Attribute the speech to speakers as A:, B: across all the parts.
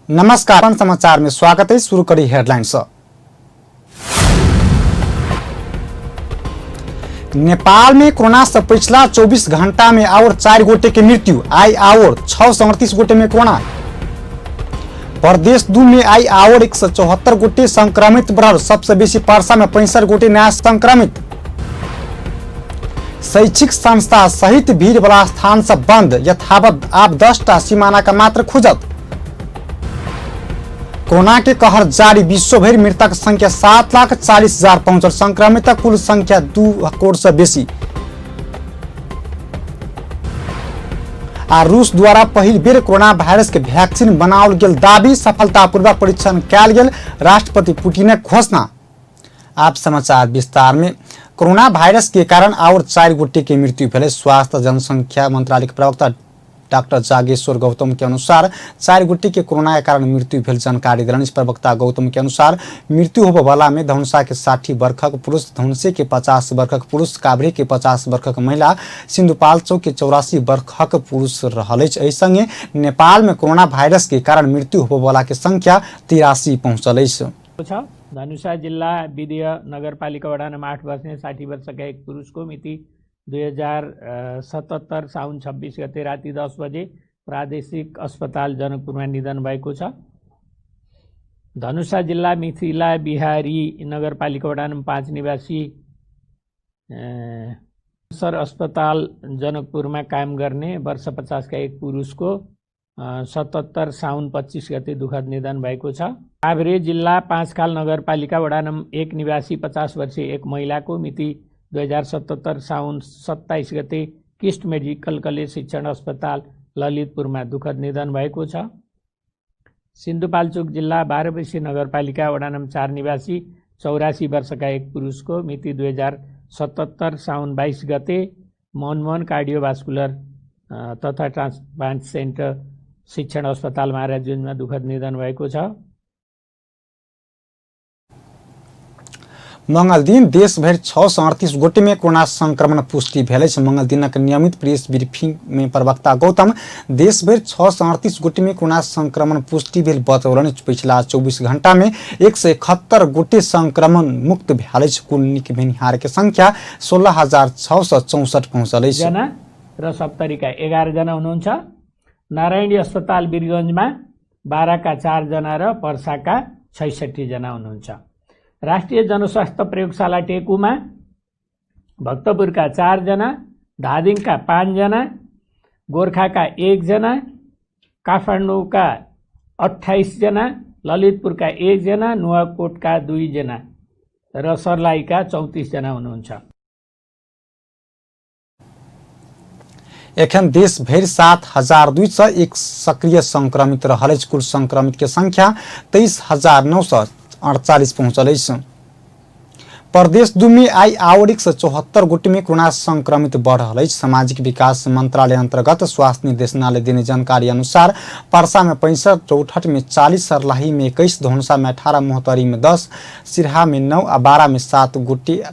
A: नमस्कार, समाचार में स्वागत है। शुरू करी हेडलाइंस। नेपाल में कोरोना से पिछला 24 घंटा में और 4 गोटे की मृत्यु आई और 638 गोटे में कोरोना। प्रदेश 2 में आई और 174 गोटे संक्रमित बढ़ल, सबसे बेसी पर्सा में 65 गोटे नया संक्रमित। शैक्षिक संस्था सहित भीड़ वाला स्थान सब बंद, यथावत आप 10टा सीमाना का मात्र खुजत। कोरोना के कहर जारी, विश्व भर मृतक संख्या 7,40,000 पहुंचल, संक्रमित कुल संख्या 2 करोड़ से बेसी। आ रूस द्वारा पहिल बेर कोरोना वायरस के वैक्सीन बनाओल गेल दावी, सफलतापूर्वक परीक्षण कयल गेल, राष्ट्रपति पुतिन घोषणा। आप समाचार विस्तार में। कोरोना वायरस के कारण और 4 गोटे की मृत्यु भेल। स्वास्थ्य जनसंख्या मंत्रालय के प्रवक्ता डॉक्टर जागेश्वर गौतम के अनुसार 4 गोटे के कोरोना के कारण मृत्यु भेल जानकारी दिलन। इस प्रवक्ता गौतम के अनुसार मृत्यु होने वाला में धनुषा के 60 वर्षक पुरुष, धनुषे के 50 वर्षक पुरुष, काभ्रे के 50 वर्षक महिला, सिंधुपाल्चोक के 84 वर्षक पुरुष रहल। संगे नेपाल में कोरोना वायरस के कारण मृत्यु होने वाला के संख्या 83 पहुंचल।
B: धनुषा जिल्ला विदेय नगरपालिका वडा नंबर 8 बस्ने 60 वर्षका एक पुरुषको मिति 2077 साउन 26 गते राति 10 बजे प्रादेशिक अस्पताल जनकपुरमा निधन भएको छ। धनुषा जिल्ला मिथिला बिहारी नगरपालिका वडा नंबर 5 निवासी सर अस्पताल जनकपुरमा काम गर्ने वर्ष 50 का एक पुरुषको 77 साउन 25 गते दुखद निधन भएको छ। काभ्रे जिल्ला पाँचखाल नगरपालिका वडा नंबर 1 निवासी 50 वर्षीय एक महिलाको मिति 2077 साउन 27 गते किस्ट मेडिकल कलेज शिक्षण अस्पताल ललितपुरमा दुखद निधन भएको छ। सिन्धुपाल्चोक जिल्ला 12 वर्षीय नगरपालिका वडा नंबर 4 निवासी 84 वर्षका एक पुरुषको मिति 2077 साउन 22 गते मनमोहन कार्डियोभास्कुलर तथा ट्रान्सप्लान्ट सेन्टर शिक्षण अस्पताल महाराजगञ्जमा दुखद निधन भएको छ।
A: मंगल दिन देशभर 638 गोटे में कोरोना संक्रमण पुष्टि भेल। मंगल दिन नियमित प्रेस ब्रीफिंग में प्रवक्ता गौतम देशभर 638 गोटे में कोरोना संक्रमण पुष्टि भेल बतौलन। पिछला 24 घंटा में 171 गोटे संक्रमण मुक्त भेल। कुल निक भेनिहार के संख्या 16,664 पहुंचल।
B: जना र सप्तरीका 11 जना हुनुहुन्छ। नारायणी अस्पताल वीरगञ्जमा 12 का 4 जना र पर्साका 66 जना हुनुहुन्छ। राष्ट्रिय जनस्वास्थ्य प्रयोगशाला टेकुमा भक्तपुरका 4 जना, धादिङका 5 जना, गोर्खाका 1 जना, काठमाडौँका 28 जना, ललितपुरका 1 जना, नुवाकोटका 2 जना र सर्लाहीका 34 जना हुनुहुन्छ।
A: एखन देश भर 7,201 सक्रिय संक्रमित रहल। कुल संक्रमित के संख्या 23,948 पहुंचल। प्रदेश 2 में आई और 174 गोटे में कोरोना संक्रमित बढ़ रहा है। सामाजिक विकास मंत्रालय अंतर्गत स्वास्थ्य निर्देशनालय देने जानकारी अनुसार पर्सा में 65, चौठट में 40, सर्लाही में 21, धनुषा में 18, मोहतरी में 10, सिरहा में 9, बारा में 7 गोटे,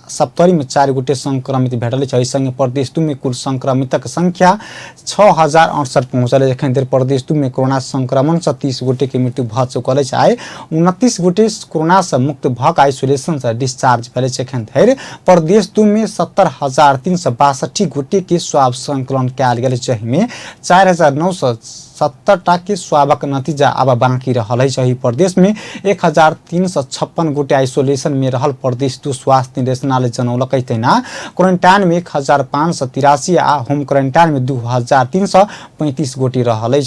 A: सप्तरी में 4 गोटे संक्रमित भेटल। संगे प्रदेश 2 में कुल संक्रमितक संख्या 6,068 पहुंचल। एखन देर प्रदेश 2 में कोरोना संक्रमण से 30 गोटे की मृत्यु भ चुकल। आइ 29 गोटे कोरोना से मुक्त भक आइसोलेशन से डिस्चार्ज भेल। एखन धरि प्रदेश 2 में 70,362 गोटे के स्वाब संकलन कयल गेल, जाहिमे 4,970 के स्वाबक नतीजा अब बाँकी रहल है। प्रदेश में 1,356 गोटे आइसोलेशन में रहल। प्रदेश 2 स्वास्थ्य निर्देशनालय जनौलक तेना क्वारंटाइन में 1,583 आ होम क्वारंटाइन में 2,335 गोटे रहल।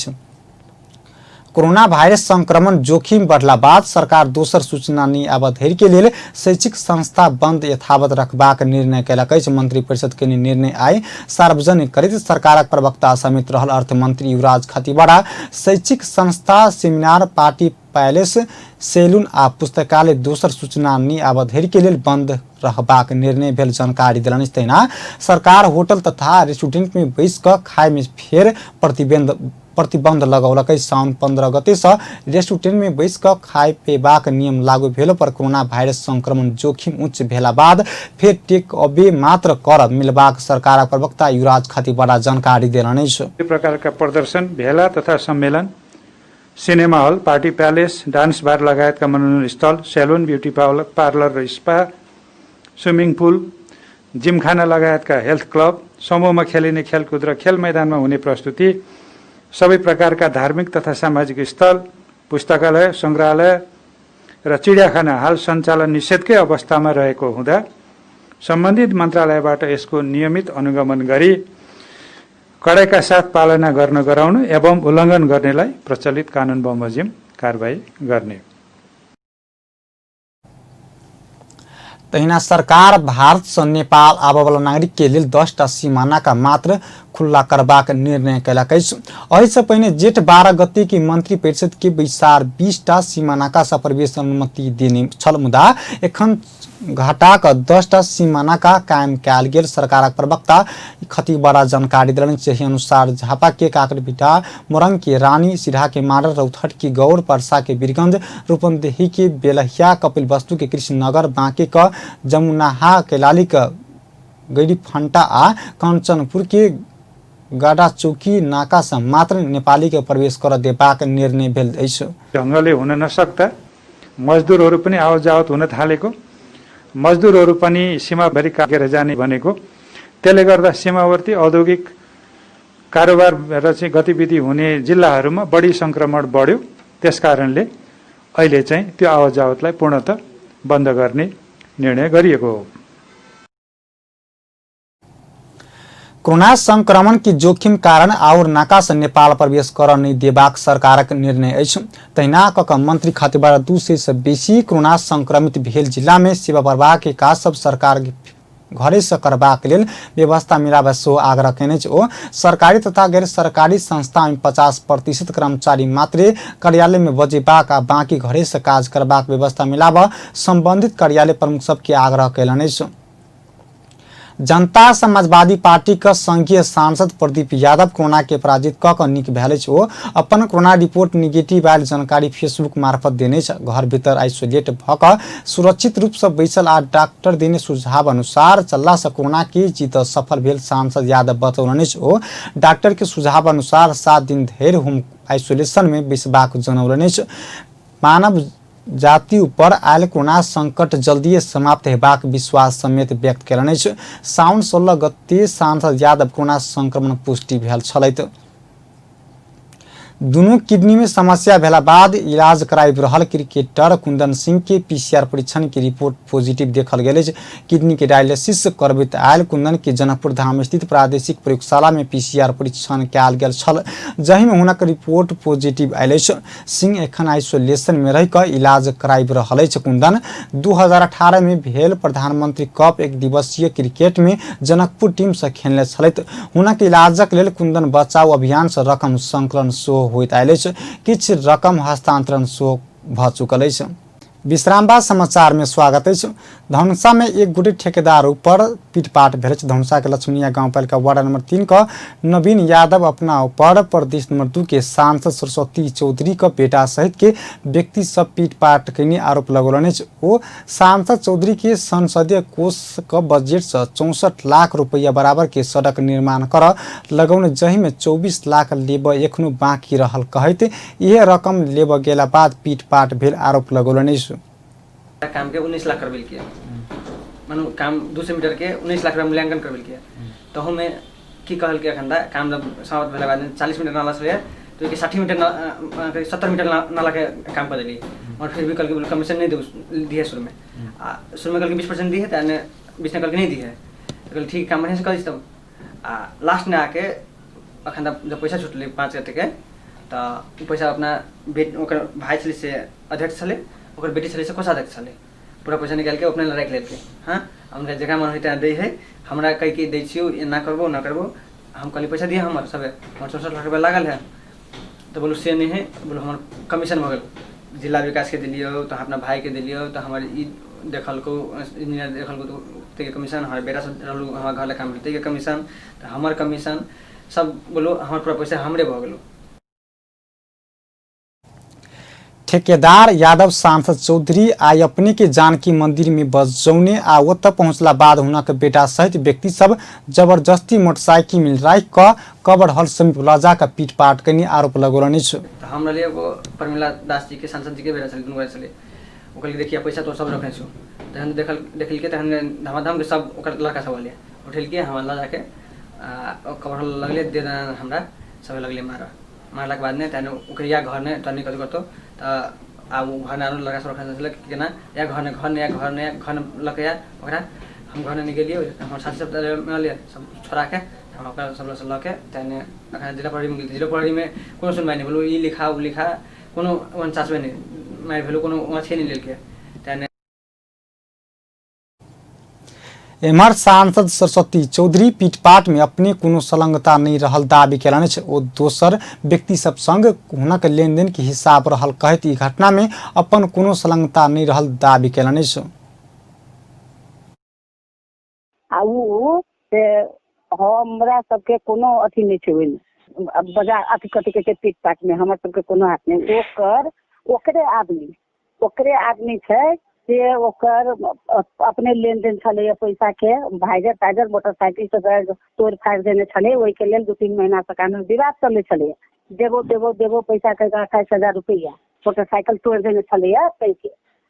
A: कोरोना वायरस संक्रमण जोखिम बढ़ला बाद सरकार दोसर सूचना नहीं अवधि के लिए शैक्षिक संस्था बंद यथावत रखबाक निर्णय कयलक। मंत्री परिषद के निर्णय आइ सार्वजनिक करैत सरकारक प्रवक्ता समेत रहल अर्थ मंत्री युवराज खतिवड़ा शैक्षिक संस्था, सेमिनार, पार्टी पैलेस, सैलून आ पुस्तकालय दोसर सूचना नहीं अवधि के लिए बंद रहबाक निर्णय भेल जानकारी दिलन। तेना सरकार होटल तथा रेस्टोरेंट में बैस क खाए में फेर प्रतिबंध लगौलक। साउन 15 गते से रेस्टोरेंट में बैस क खाए पेबाक नियम लागू भेल पर कोरोना वायरस संक्रमण जोखिम उच्च भेला बाद फेर टेक अवे मात्र कर मिलबाक सरकार प्रवक्ता युवराज खतिवड़ा जानकारी देलनि।
C: प्रकार का प्रदर्शन, भेला तथा सम्मेलन cinema hall, party palace, dance bar लगायतका मनोरञ्जन स्थल, सेलुन, ब्युटी पार्लर र स्पा, स्विमिङ पुल, जिमखाना लगायतका हेल्थ क्लब, समूहमा खेलिने खेलकुद र खेल मैदानमा हुने प्रस्तुति, सबै प्रकारका धार्मिक तथा सामाजिक स्थल, पुस्तकालय, सङ्ग्रहालय र चिडियाखाना हाल सञ्चालन निषेधकै अवस्थामा रहेको हुँदा सम्बन्धित मन्त्रालयबाट यसको नियमित अनुगमन गरी कडाइका साथ पालना गर्न गराउनु एवं उल्लङ्घन गर्नेलाई प्रचलित कानुन बमोजिम कारबाही गर्ने।
A: तहिना सरकार भारत से नेपाल आबयवला नागरिक के लेल 10टा सीमानाका मात्र खुल्ला करबाक निर्णय कयलक अछि। एहिसँ पहिने जेठ 12 गते की मंत्री परिषद के बैसार 20टा सीमानाका सँ प्रवेश अनुमति देने छल, मुदा एखन घटा कऽ 10टा सीमानाका कायम कयल गेल। सरकारक प्रवक्ता खतीबड़ा जानकारी देलनि। एहि अनुसार झापा के काकरबिटा, मोरंग के रानी, सिरहा के माडर, रौतहट के गौर, परसा के बीरगंज, रूपन्देही के बेलहिया, कपिलवस्तु के कृष्णनगर, बांके का जमुनाहा, कैलाली का गैरीफंटा आ कंचनपुर के गाडा चौकी नाका से मात्र नेपाली के प्रवेश कर देबाक निर्णय भेल अछि।
C: ढङ्गले हुन नसक्दा मजदुरहरू पनि आवत जावत हुन थालेको, मजदुरहरू पनि सीमाभरि काटेर जाने भनेको, त्यसले गर्दा सीमावर्ती औद्योगिक कारोबार र चाहिँ गतिविधि हुने जिल्लाहरूमा बढी संक्रमण बढ्यो। त्यसकारणले अहिले चाहिँ त्यो आवत जावतलाई पूर्णतः बन्द गर्ने निर्णय गरिएको हो।
A: कोरोना संक्रमण की जोखिम कारण और नाका से नेपाल प्रवेश कर नहीं देबाक सरकारक निर्णय अछि। तहिना कऽ मंत्री खतीबड़ा 200 से बेसी कोरोना संक्रमित भेल जिला में सेवा प्रवाह के काज सब सरकार घरे से करबाक लेल व्यवस्था मिलाबे सेहो आग्रह कयने छै। ओ सरकारी तथा गैर सरकारी संस्था में 50% कर्मचारी मात्रे कार्यालय में बजेबाक आ बाकी घरे से काज करबाक व्यवस्था मिलाबे संबंधित कार्यालय प्रमुख सबके आग्रह कयलनि अछि। जनता समाजवादी पार्टी का संघीय सांसद प्रदीप यादव कोरोना के पराजित कऽ कऽ नीक भेल अछि। ओ अपन कोरोना रिपोर्ट निगेटिव आयल जानकारी फेसबुक मार्फत देने छ। घर भीतर आइसोलेट भऽ कऽ सुरक्षित रूप से बैसल आ डॉक्टर देने सुझाव अनुसार चलला से कोरोना के जीत सफल भेल सांसद यादव बतौलनि। ओ डॉक्टर के सुझाव अनुसार 7 दिन धरि होम आइसोलेशन में बैसबाक जनौलनि। मानव जाति ऊपर आयल कोरोना संकट जल्दी समाप्त हेबाक विश्वास समेत व्यक्त कयलनि। साउन 16 गते सांसद यादव कोरोना संक्रमण पुष्टि भेल छलैथ। दुनू किडनी में समस्या भेला बाद इलाज कराबि रहल क्रिकेटर कुंदन सिंह के पीसीआर परीक्षण की रिपोर्ट पॉजिटिव देखल गेल। किडनी के डायलिसिस करबैत आयल कुंदन के जनकपुर धाम स्थित प्रादेशिक प्रयोगशाला में पीसीआर परीक्षण कयल गेल छल, जहि में हुनक रिपोर्ट पॉजिटिव आयल। सिंह एखन आइसोलेशन में रहि कऽ इलाज कराबि रहल। कुंदन 2018 में भेल प्रधानमंत्री कप 1 दिवसीय क्रिकेट में जनकपुर टीम से खेलने छलैथ। हुनक इलाजक लेल कुंदन बचाव अभियान से रकम संकलन सेहो होइत आयल। किछ रकम हस्तांतरण सेहो भऽ चुकल अछि। विश्राम समाचार में स्वागत है। धनुषा में एक गोटे ठेकेदार ऊपर पीटपाट भेल। धनुषा के लक्ष्मीनिया गांवपालिका वार्ड नंबर 3 का नवीन यादव अपना ऊपर प्रदेश नंबर 2 के सांसद सरस्वती चौधरी का बेटा सहित के व्यक्ति सब पीटपाट करने आरोप लगौलनि। ओ सांसद चौधरी के संसदीय कोष का बजट से 64 लाख रुपया बराबर के सड़क निर्माण कर लगौने, जहि में 24 लाख लेब एखनो बाकी रहल कहैत यह रकम लेब गेला बाद पीटपाट भेल आरोप लगौलनि।
D: काम के 19 लाख करबेल किया, मानो काम 200 मीटर के 19 लाख रुपया मूल्यांकन करबेल किया। तो हमें की कहल के अखंदा काम जब समाप्त भेला बाद 40 मीटर नाला से तो कि 60 मीटर 70 मीटर नाला के काम कर देली। और फिर भी कल के कमीशन नहीं दिए शुरू में कल के 20% दी है, तो 20 ने कल के नहीं दी है। तो कल ठीक काम बढ़िया से कर तब लास्ट में आके अखंदा जब पैसा छुटले 5 गते के, तो पैसा अपना भाई छले से अध्यक्ष छले, ओकर बेटी छले से कोषाध्यक्ष छले, पूरा पैसा निकाल के अपने राख लेके। हाँ, हमरा जगह मन होता दे है, हमरा कह के दै छियो ना करबो ना करबो। हम कहली पैसा दिए हमर सब 64 लाख रुपया लागल है। तो बोलो से नहीं है, बोलो हमर कमीशन हो गल, जिला विकास के दिलियो, तो अपना भाई के दिलियो, तो हमारे ई देखल को इंजीनियर देखल को तो कमीशन, हमारे बेटा सब रहलू हमारे घर ले काम करते कमीशन, तो हमार कमीशन सब बोलो हमार पूरा पैसा हमरे भ गेलो।
A: ठेकेदार यादव सांसद चौधरी आई अपने के जानकी मंदिर में बजौने आ ओत पहुंचला बाद हुनक बेटा सहित व्यक्ति सब जबरदस्ती मोटरसाइकिल में राख क कबर हल समीप लजा का पीटपाट करने आरोप लगौलनि छ।
D: तो हमरा लिए वो प्रमिला दास जी के सांसद जी के बेटा चले दुनू बेटा चले ओकल के देखिए पैसा तो सब रखने छु तहन देखल के तहन धमाधम के सब ओकर लड़का सब वाले उठल के हम ला जाके कबर हल लगले दे हमरा सब लगले मारला के बाद ने तहन ओकर या घर ने तनी कथि करतो त अब घर ने लड़का सब रखने चले केना या घर ने लके ओकरा हम घर ने गेलिए हम साथी सब मिले सब छोड़ा के हम ओकरा सब लके तहन अखन जिला प्रहरी में गेल जिला प्रहरी में कोनो सुनवाई नहीं बोलो ई लिखा उ लिखा कोनो 49 में नहीं मार भेलो कोनो वहाँ छे नहीं लेल के तहन
A: एम्हर सांसद सरस्वती चौधरी पीटपाट में अपने कोनो संलग्नता नहीं रहल दावी केलनि छ। ओ दोसर व्यक्ति सब संग हुनक लेनदेन के हिसाब रहल कहत ई घटना में अपन कोनो संलग्नता नहीं रहल दावी केलनि छ।
E: हमरा सबके कोनो अथी नहीं छै ओइमे बाजार अथी कथी के पीटपाट में हमर सबके कोनो हाथ नहीं ओकरे आदमी छै से ओकर अपने लेन देन चले पैसा के भाइजर मोटरसाइकिल से तोड़ फाड़ देने चले ओहि के लेल 2-3 महीना से कानून विवाद चले चले देवो पैसा के 28,000 रुपया मोटरसाइकिल तोड़ देने चले पैसे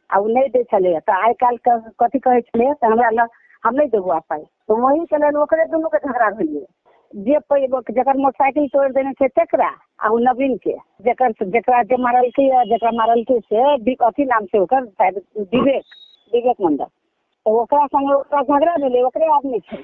E: आ नहीं दे चले तो आइ काल कथी कहे चले हमरा हम नहीं देबो आ पाई तो वही के लेल ओकरे दुनू के झगड़ा भेलिए जे जकर मोटरसाइकिल तोड़ देने छै तेकरा आ नवीन के जेकरा जे मारल के से अथी नाम से ओकर शायद विवेक मंडल तो ओकरा संग ओकरा झगड़ा भेलै ओकरे आदमी छै।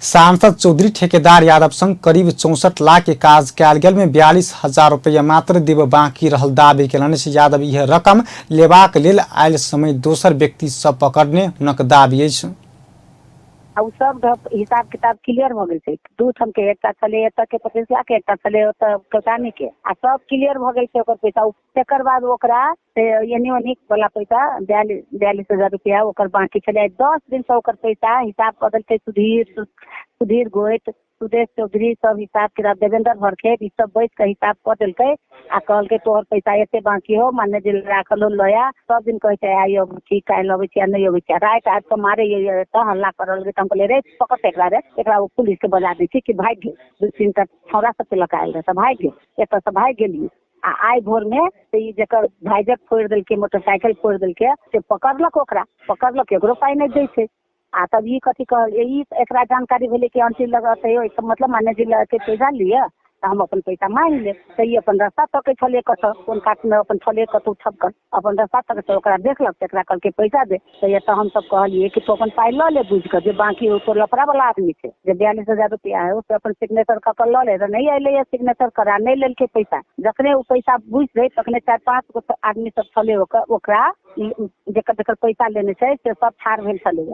A: सांसद चौधरी ठेकेदार यादव संग करीब 64 लाख के काज कयल गेल में 42,000 रुपया मात्र देब बाकी रहल दावी केलनि से यादव यह रकम लेबाक लेल आयल समय दोसर व्यक्ति सब पकड़ने हुनक दावी अछि।
E: आ सब हिसाब किताब क्लियर भ गेल छै 2 ठम के एकटा चले एत के 25 लाख के एकटा चले ओत कसानी के आ सब क्लियर भ गेल छै ओकर पैसा तेकर बाद ओकरा एनी वाला पैसा 42,000 रुपया ओकर बाकी चले 10 दिन से ओकर पैसा हिसाब कर देलकै सुधीर गोयट सुदेश चौधरी सब हिसाब किताब देवेंद्र भरखेत ई सब बैठ के हिसाब कर देलकै आ कहलकै तोहर पैसा एते बाकी हो माने जे राखल लया सब दिन कहै छै आइ अब ठीक काल्हि अबै छै नहीं अबै छै रात आज के मारे त हल्ला करल गे हमको ले रे पकड़ एकरा पुलिस के बजा दै छै कि भाग गेल 2-3 टा छौड़ा सब के लकायल रहे सब भाग गेल एत से भाग गेली आ आइ भोर में ई जेकर भाइजर फोड़ देलकै मोटरसाइकिल फोड़ देलकै से पकड़लक एकरो पाई नहीं दै छै आ तब ई कथी कहल एकरा जानकारी भेलै कि अंतिम लगतै मतलब माने जिला के पैसा लिए हम अपन पैसा मांग ले तो ये अपन रास्ता तक छले कत कोन काट में अपन छले कतौ ठपकर अपन रास्ता तक से ओकरा देखलक एकरा कल के पैसा दे तो ये तो हम सब कहलिए कि तो अपन पाई ल ले बुझ कर जे बाकी तो लफड़ा वाला आदमी छै जे 42,000 रुपया है उस अपन सिग्नेचर कर ल ले नहीं अइले सिग्नेचर करा नहीं लेल के पैसा जखने वो पैसा बुझ रहे तखने 4-5 गो आदमी सब छले ओकरा जेकर पैसा लेने छै से सब ठाड़ भेल छले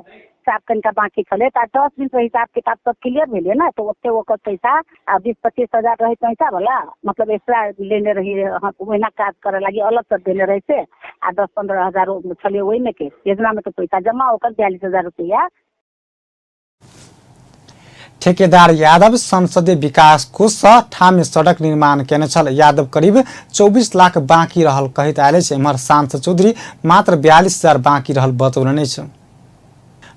E: हिसाब कनिका बाकी चले 10 दिन से हिसाब किताब सब क्लियर भेले ना तो ओते ओकर पैसा 20-25 हजार रहे पैसा वाला मतलब एक्स्ट्रा लेने रही महीना काज करे लगी अलग से देने रहे से आ 10-15 हजार चले वही में के योजना में तो पैसा जमा होकर 42,000 रुपया।
A: ठेकेदार यादव संसदीय विकास कोष सँ ठाम सड़क निर्माण केने छल। यादव करीब 24 लाख बाँकी रहल कहैत आयल छै। एम्हर सांसद चौधरी मात्र 42,000 बाँकी रहल बतौलनि छै।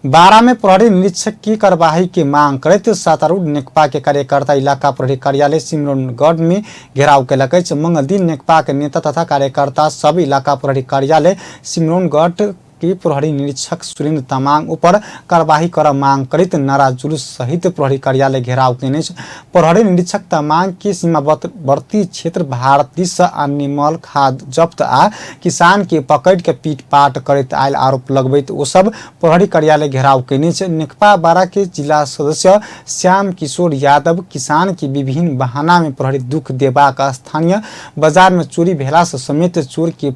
A: 12 में प्रहरी निरीक्षक की कार्यवाही की मांग करते सत्तारूढ़ नेकपा के कार्यकर्ता इलाका प्रहरी कार्यालय सिमरौनगढ़ में घेराव कयलक अछि। मंगल दिन नेकपा के नेता तथा कार्यकर्ता सब इलाका प्रहरी कार्यालय सिमरौनगढ़ के प्रहरी निरीक्षक सुरेंद्र तामाङ ऊपर कार्यवाही कर मांग करते नारा जुलूस सहित प्रहरी कार्यालय घेराव केने छै। प्रहरी निरीक्षक तामाङ के सीमावर्ती क्षेत्र भारती से अनिमल खाद जब्त आ किसान के पकड़ के पीटपाट करैत आयल आरोप लगबैत ओ सब प्रहरी कार्यालय घेराव केने छै। नेकपा 12 के जिला सदस्य श्याम किशोर यादव किसान के विभिन्न बहाना में प्रहरी दुख देबाक स्थानीय बाजार में चोरी भेला से समेत चोर के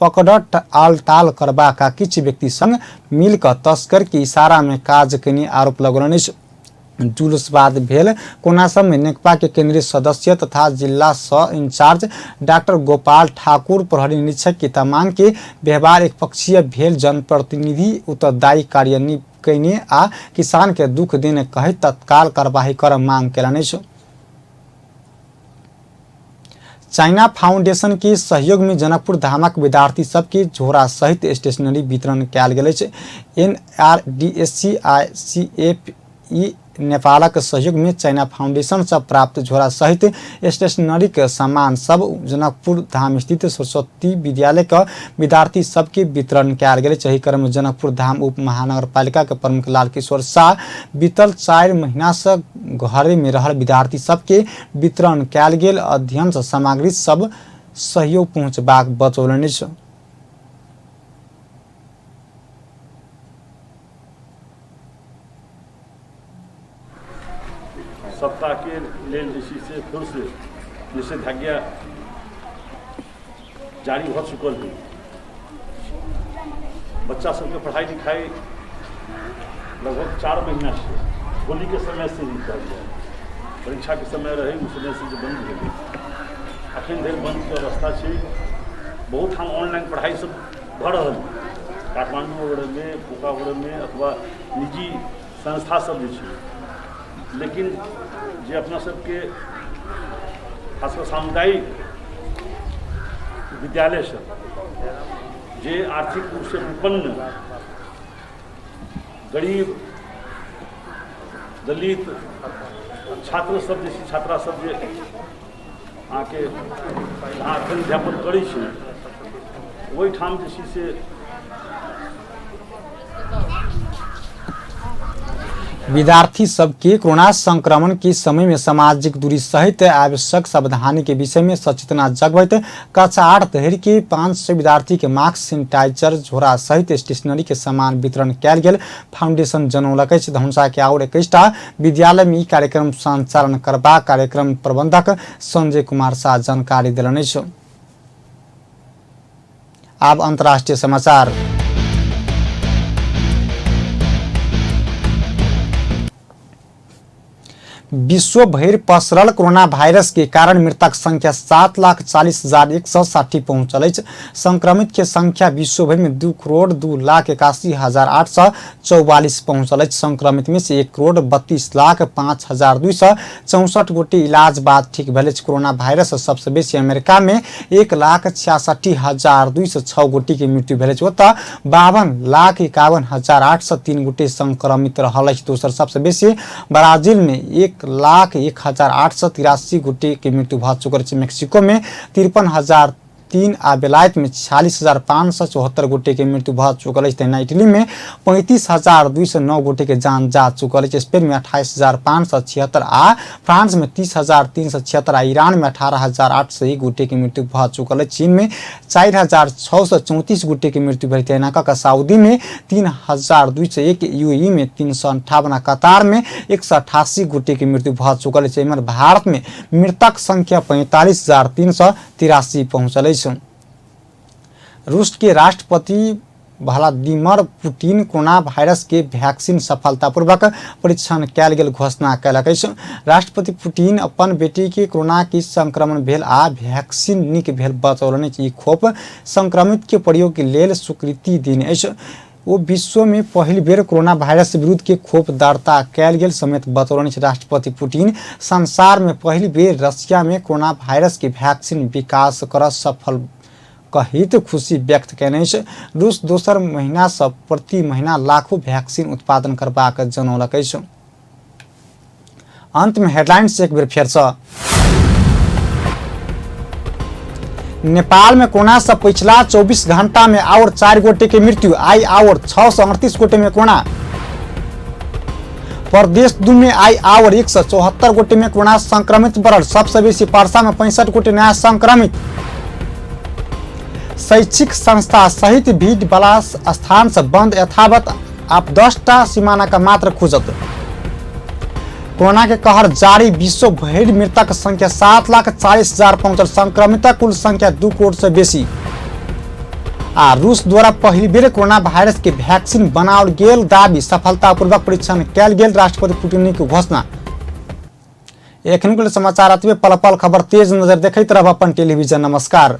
A: पकड़ट आलताल करबा का किछ व्यक्ति संग मिलकर तस्कर के इशारा में काज केने आरोप लगौलनि छै। जुलूसवाद भेल कोनासम में नेकपा के केंद्रीय सदस्य तथा जिला सह इंचार्ज डॉक्टर गोपाल ठाकुर प्रहरी निरीक्षक के तामाङ के व्यवहार एकपक्षीय भेल जनप्रतिनिधि उत्तरदायी कार्य कैने आ किसान के दुख देने कहे तत्काल कार्यवाही कर मांग केलनि छै। चाइना फाउंडेशन के सहयोग में जनकपुर धामक विद्यार्थी सबके झोरा सहित स्टेशनरी वितरण कयल गेल अछि। NRDSC आ CFE नेपालक सहयोग में चाइना फाउंडेशन से प्राप्त झोरा सहित स्टेशनरी के सामान सब जनकपुर धाम स्थित सरस्वती विद्यालय के विद्यार्थी सबके वितरण कयल गेल। एहि क्रम में जनकपुर धाम उप महानगर पालिका के प्रमुख लाल किशोर शाह बीतल 4 महीना से घरे में रहल विद्यार्थी सबके वितरण कयल गेल अध्ययन सामग्री सब सहयोग पहुँचबाक बतौलनि।
F: सप्ताह के लेल से फिर से निषेधाज्ञा जारी हो चुकल है। बच्चा सबके पढ़ाई लिखाई लगभग 4 महीना से होली के समय से ही कर दिया। परीक्षा के समय रहे उस समय से जो बंद हो गई अखन धरि बंद के अवस्था है। बहुत हम ऑनलाइन पढ़ाई सब भऽ रहल काठमांडू वगैरह में पोखरा वगैरह में अथवा निजी संस्था सब जे छै। लेकिन जे अपना सबके खासकर सामुदायिक विद्यालय सब जे आर्थिक रूप से विपन्न गरीब दलित छात्र सब जे छात्रा सब जे आके जहाँ अध्ययन अध्यापन करै छै ओहिठाम जे से
A: विद्यार्थी सबके कोरोना संक्रमण के समय में सामाजिक दूरी सहित आवश्यक सावधानी के विषय में सचेतना जगबैत कक्षा 8 धरि के 500 विद्यार्थी के मास्क सैनिटाइजर झोरा सहित स्टेशनरी के सामान वितरण कयल गेल। फाउंडेशन जनौलक अछि धनुषा के और 21टा विद्यालय में ई कार्यक्रम संचालन करबा कार्यक्रम प्रबंधक संजय कुमार शाह जानकारी देलनि अछि। आब अंतर्राष्ट्रीय समाचार। विश्व भर पसरल कोरोना वायरस के कारण मृतक संख्या 7,40,160 पहुंचल अछि। संक्रमित के संख्या विश्व भर में 2,82,844 पहुंचल अछि। संक्रमित में से 1,32,05,264 गोटे इलाज बाद ठीक भेल अछि। कोरोना वायरस सबसे बेसी अमेरिका में 1,66,206 गोटे के मृत्यु भेल अछि। ओतऽ 52,51,803 गोटे संक्रमित रहल अछि। दोसर सबसे बेसी ब्राजील में 1,01,883 गोटे के मृत्यु भऽ चुकल अछि। मेक्सिको में 53,003 आ बेलायत में 46,574 गोटे के मृत्यु भऽ चुकल अछि। तहिना इटली में 35,209 गोटे के जान जा चुकल अछि। स्पेन में 28,576 आ फ्रांस में 30,376 आ ईरान में 18,801 गोटे के मृत्यु भऽ चुकल अछि। चीन में 4,634 गोटे के मृत्यु भेल। तहिना कऽ सऊदी में 3,201, यूएई में 358 आ कतार में 188 गोटे के मृत्यु भऽ चुकल अछि। एम्हर भारत में मृतक संख्या 45,383 पहुंचल अछि। रूस के राष्ट्रपति व्लादिमीर पुतिन कोरोना वायरस के वैक्सीन सफलतापूर्वक परीक्षण कयल गेल घोषणा कयलक अछि। राष्ट्रपति पुतिन अपन बेटी के कोरोना के संक्रमण भेल आ वैक्सीन नीक भेल बतौलनि। ई खोप संक्रमित के प्रयोग के लेल स्वीकृति देने अछि। वो विश्व में पहली बेर कोरोना वायरस विरुद्ध के खोप दर्ता कयल गेल समेत बतौलनि। राष्ट्रपति पुतिन संसार में पहली बेर रशिया में कोरोना वायरस के वैक्सीन विकास कर सफल कहित खुशी व्यक्त कयने अछि। रूस दोसर महीना से प्रति महीना लाखों वैक्सीन उत्पादन करबाक जनौलक अछि। अंत में हेडलाइंस एक बेर फेर से। नेपाल में कोरोना से पिछला 24 घंटा में और 4 गोटे के मृत्यु। आई और 638 गोटे में कोरोना। प्रदेश 2 में आई और 174 गोटे में कोरोना संक्रमित बढ़ल। सबसे बेसी परसा में 65 गोटे नया संक्रमित। शैक्षिक संस्था सहित भीड़ वाला स्थान से बंद यथावत। अब 10टा सीमाना का मात्र खुजत। कोरोना के कहर जारी। विश्व भर मृतक संख्या 7,40,000 पहुंचल। संक्रमित कुल संख्या 2 करोड़ से बेसी। आ रूस द्वारा पहली बेर कोरोना वायरस के वैक्सीन बनाओल गेल दाबी सफलतापूर्वक परीक्षण कयल गेल। राष्ट्रपति पुतिन की घोषणा। एखन के समाचार अतबे। पल पल खबर तेज नजर देखैत रहब अपन टेलीविजन। नमस्कार।